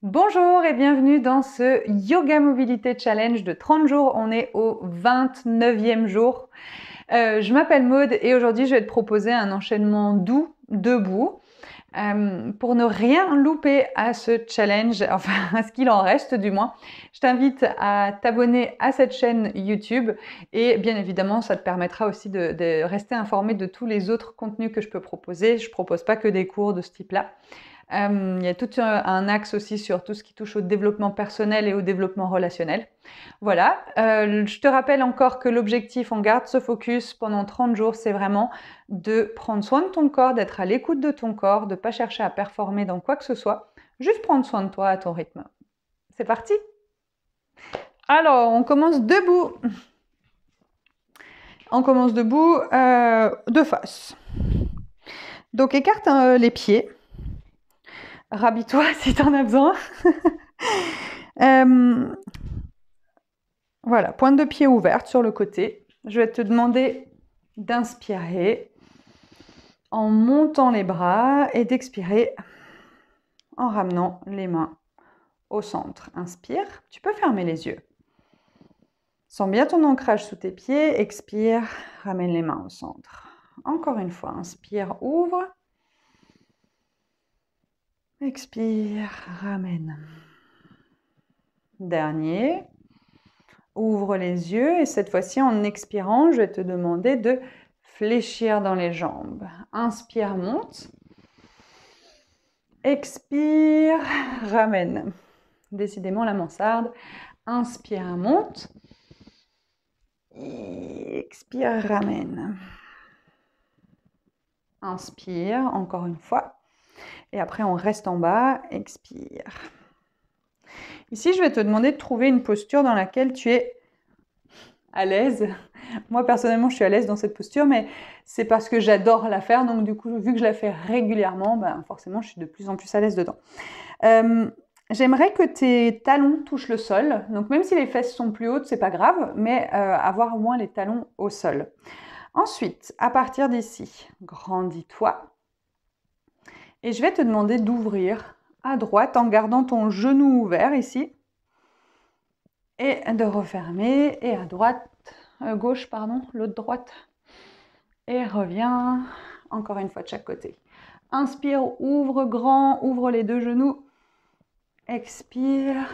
Bonjour et bienvenue dans ce Yoga Mobilité Challenge de 30 jours. On est au 29e jour. Je m'appelle Maude et aujourd'hui je vais te proposer un enchaînement doux debout. Pour ne rien louper à ce challenge, enfin à ce qu'il en reste du moins, je t'invite à t'abonner à cette chaîne YouTube et bien évidemment ça te permettra aussi de rester informé de tous les autres contenus que je peux proposer. Je ne propose pas que des cours de ce type-là. Il y a tout un axe aussi sur tout ce qui touche au développement personnel et au développement relationnel. Voilà, je te rappelle encore que l'objectif, on garde ce focus pendant 30 jours, c'est vraiment de prendre soin de ton corps, d'être à l'écoute de ton corps, de ne pas chercher à performer dans quoi que ce soit, juste prendre soin de toi à ton rythme. C'est parti! Alors, on commence debout. On commence debout de face. Donc, écarte les pieds. Rhabille-toi si tu en as besoin. Voilà, pointe de pied ouverte sur le côté. Je vais te demander d'inspirer en montant les bras et d'expirer en ramenant les mains au centre. Inspire, tu peux fermer les yeux. Sens bien ton ancrage sous tes pieds. Expire, ramène les mains au centre. Encore une fois, inspire, ouvre. Expire, ramène. Dernier. Ouvre les yeux et cette fois-ci, en expirant, je vais te demander de fléchir dans les jambes. Inspire, monte. Expire, ramène. Décidément, la mansarde. Inspire, monte. Expire, ramène. Inspire, encore une fois. Et après, on reste en bas. Expire. Ici, je vais te demander de trouver une posture dans laquelle tu es à l'aise. Moi, personnellement, je suis à l'aise dans cette posture, mais c'est parce que j'adore la faire. Donc, du coup, vu que je la fais régulièrement, forcément, je suis de plus en plus à l'aise dedans. J'aimerais que tes talons touchent le sol. Donc, même si les fesses sont plus hautes, c'est pas grave, mais avoir au moins les talons au sol. Ensuite, à partir d'ici, grandis-toi. Et je vais te demander d'ouvrir à droite en gardant ton genou ouvert ici. Et de refermer. Et à droite, gauche, pardon, l'autre droite. Et reviens encore une fois de chaque côté. Inspire, ouvre grand, ouvre les deux genoux. Expire,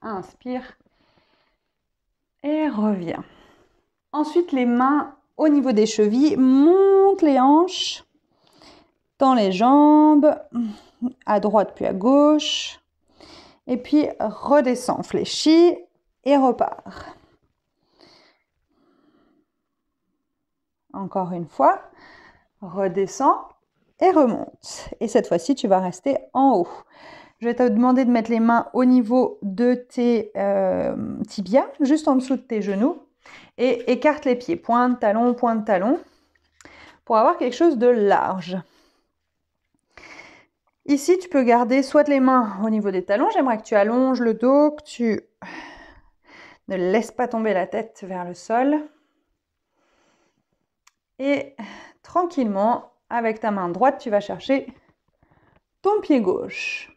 inspire et reviens. Ensuite, les mains au niveau des chevilles, monte les hanches, tends les jambes, à droite puis à gauche. Et puis redescends, fléchis et repars. Encore une fois, redescends et remonte. Et cette fois-ci, tu vas rester en haut. Je vais te demander de mettre les mains au niveau de tes tibias, juste en dessous de tes genoux. Et écarte les pieds, pointe, talon, pour avoir quelque chose de large. Ici, tu peux garder soit les mains au niveau des talons. J'aimerais que tu allonges le dos, que tu ne laisses pas tomber la tête vers le sol. Et tranquillement, avec ta main droite, tu vas chercher ton pied gauche.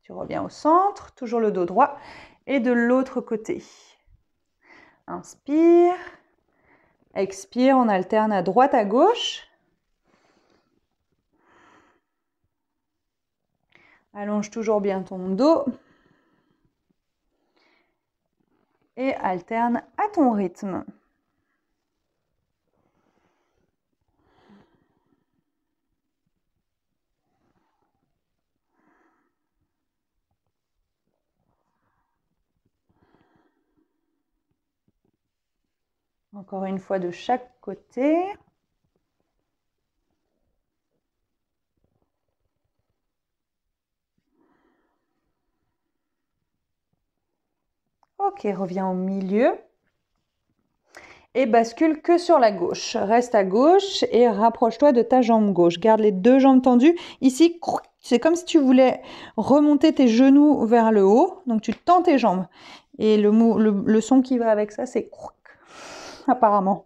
Tu reviens au centre, toujours le dos droit. Et de l'autre côté. Inspire. Expire, on alterne à droite, à gauche. Allonge toujours bien ton dos. Et alterne à ton rythme. Encore une fois de chaque côté. Ok, reviens au milieu. Et bascule que sur la gauche. Reste à gauche et rapproche-toi de ta jambe gauche. Garde les deux jambes tendues. Ici, c'est comme si tu voulais remonter tes genoux vers le haut. Donc, tu tends tes jambes. Et le son qui va avec ça, c'est apparemment.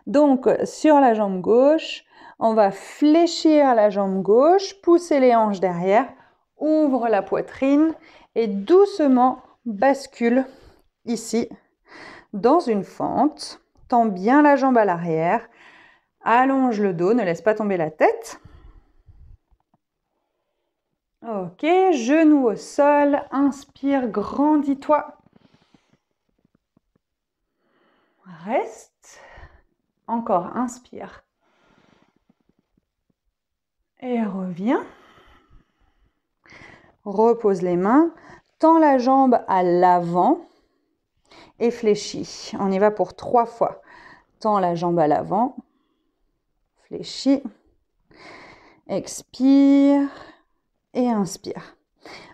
Donc, sur la jambe gauche, on va fléchir la jambe gauche, pousser les hanches derrière, ouvre la poitrine et doucement bascule ici dans une fente. Tends bien la jambe à l'arrière, allonge le dos, ne laisse pas tomber la tête. Ok, genoux au sol, inspire, grandis-toi. Reste. Encore, inspire. Et reviens. Repose les mains. Tends la jambe à l'avant et fléchis. On y va pour 3 fois. Tends la jambe à l'avant. Fléchis. Expire. Et inspire.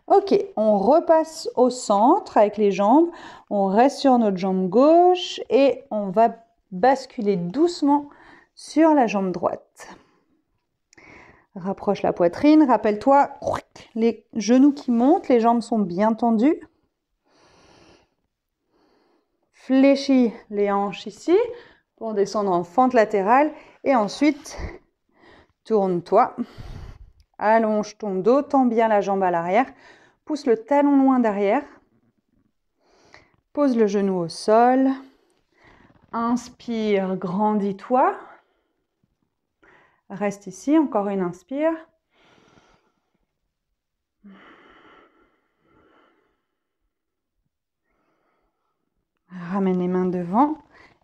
Ok, on repasse au centre avec les jambes. On reste sur notre jambe gauche et on va basculer doucement sur la jambe droite. Rapproche la poitrine. Rappelle-toi, les genoux qui montent, les jambes sont bien tendues. Fléchis les hanches ici pour descendre en fente latérale. Et ensuite, tourne-toi. Allonge ton dos, tends bien la jambe à l'arrière. Pousse le talon loin derrière. Pose le genou au sol. Inspire, grandis-toi. Reste ici, encore une inspire. Ramène les mains devant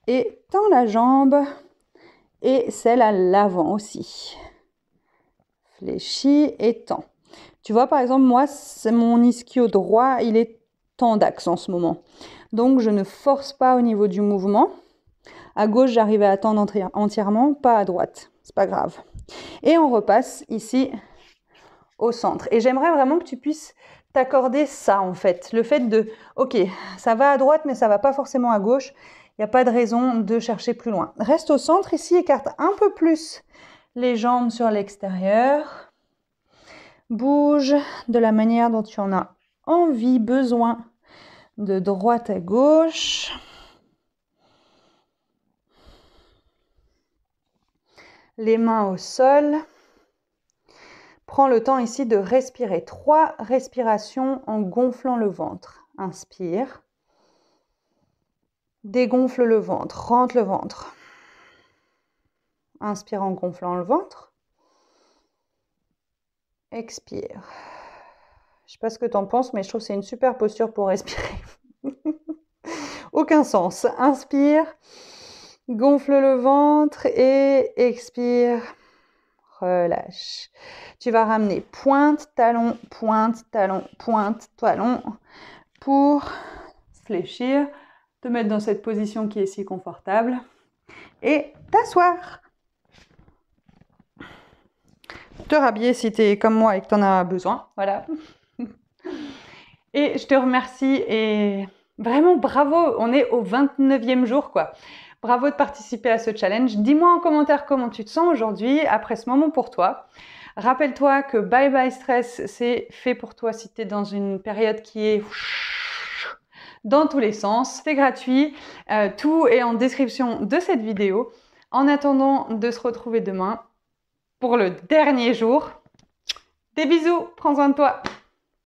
et tends la jambe et celle à l'avant aussi. Fléchis et tends. Tu vois, par exemple, moi, mon ischio droit, il est tendax en ce moment. Donc, je ne force pas au niveau du mouvement. À gauche, j'arrive à tendre entièrement, pas à droite. C'est pas grave. Et on repasse ici au centre. Et j'aimerais vraiment que tu puisses t'accorder ça, en fait. Le fait de, ok, ça va à droite, mais ça va pas forcément à gauche. Il n'y a pas de raison de chercher plus loin. Reste au centre ici, écarte un peu plus les jambes sur l'extérieur. Bouge de la manière dont tu en as envie, besoin, de droite à gauche. Les mains au sol. Prends le temps ici de respirer. 3 respirations en gonflant le ventre. Inspire. Dégonfle le ventre, rentre le ventre. Inspire en gonflant le ventre. Expire. Je ne sais pas ce que tu en penses, mais je trouve que c'est une super posture pour respirer. Aucun sens. Inspire, gonfle le ventre et expire. Relâche. Tu vas ramener pointe, talon, pointe, talon, pointe, talon pour fléchir, te mettre dans cette position qui est si confortable et t'asseoir. Te rhabiller si tu es comme moi et que tu en as besoin. Voilà. Et je te remercie et vraiment bravo. On est au 29e jour, quoi. Bravo de participer à ce challenge. Dis-moi en commentaire comment tu te sens aujourd'hui après ce moment pour toi. Rappelle-toi que Bye Bye Stress, c'est fait pour toi si tu es dans une période qui est dans tous les sens. C'est gratuit. Tout est en description de cette vidéo. En attendant de se retrouver demain pour le dernier jour. Des bisous, prends soin de toi.